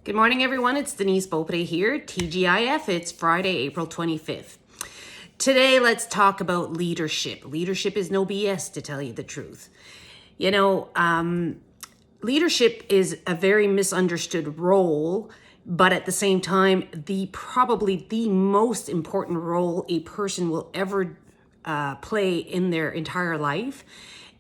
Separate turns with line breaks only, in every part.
Good morning, everyone. It's Denise Beaupre here, TGIF. It's Friday, April 25th. Today, let's talk about leadership. Leadership is no BS, to tell you the truth. Leadership is a very misunderstood role, but at the same time, probably the most important role a person will ever play in their entire life.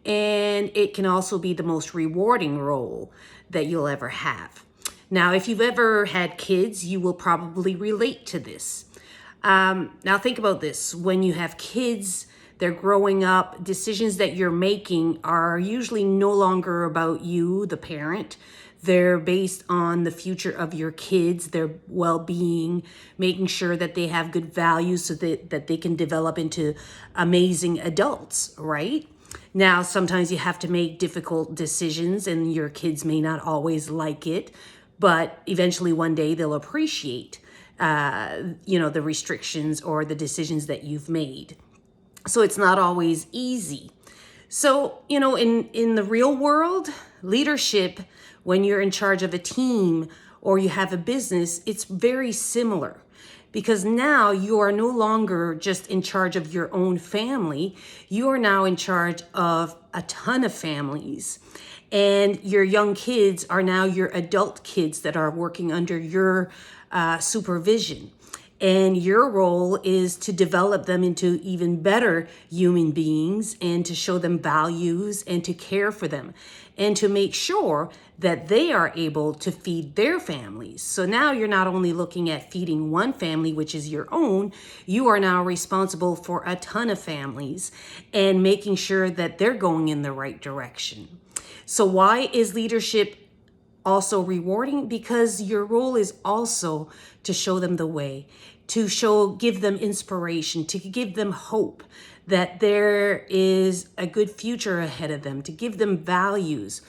And it can also be the most rewarding role that you'll ever have. Now, if you've ever had kids, you will probably relate to this. Now, think about this. When you have kids, they're growing up, decisions that you're making are usually no longer about you, the parent. They're based on the future of your kids, their well-being, making sure that they have good values so that they can develop into amazing adults, right? Now, sometimes you have to make difficult decisions and your kids may not always like it, but eventually one day they'll appreciate, the restrictions or the decisions that you've made. So it's not always easy. So, in the real world, leadership, when you're in charge of a team or you have a business, it's very similar. Because now you are no longer just in charge of your own family. You are now in charge of a ton of families. And your young kids are now your adult kids that are working under your supervision. And your role is to develop them into even better human beings and to show them values and to care for them and to make sure that they are able to feed their families. So now you're not only looking at feeding one family, which is your own, you are now responsible for a ton of families and making sure that they're going in the right direction. So why is leadership also rewarding? Because your role is also to show them the way, to give them inspiration, to give them hope that there is a good future ahead of them, to give them values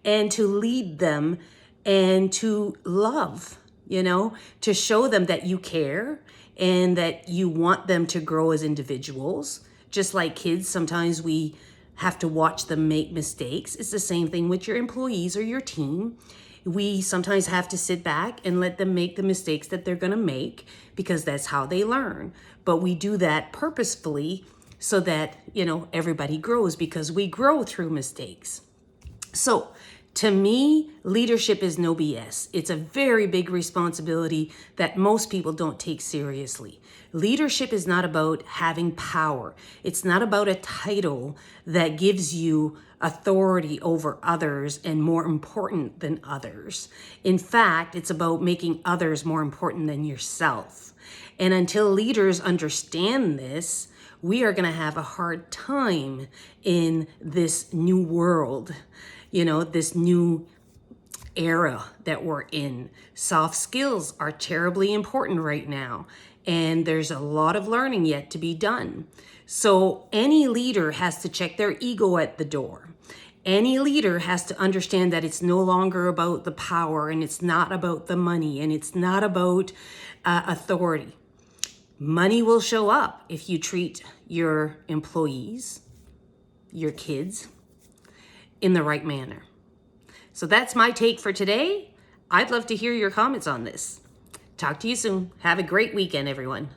and to lead them and to love, to show them that you care and that you want them to grow as individuals. Just like kids, sometimes we have to watch them make mistakes. It's the same thing with your employees or your team. We sometimes have to sit back and let them make the mistakes that they're going to make because that's how they learn. But we do that purposefully so that, everybody grows because we grow through mistakes. So to me, leadership is no BS. It's a very big responsibility that most people don't take seriously. Leadership is not about having power. It's not about a title that gives you authority over others and more important than others. In fact, it's about making others more important than yourself. And until leaders understand this, we are going to have a hard time in this new world, this new era that we're in. Soft skills are terribly important right now, and there's a lot of learning yet to be done. So any leader has to check their ego at the door. Any leader has to understand that it's no longer about the power and it's not about the money and it's not about authority. Money will show up if you treat your employees, your kids, in the right manner. So that's my take for today. I'd love to hear your comments on this. Talk to you soon. Have a great weekend, everyone.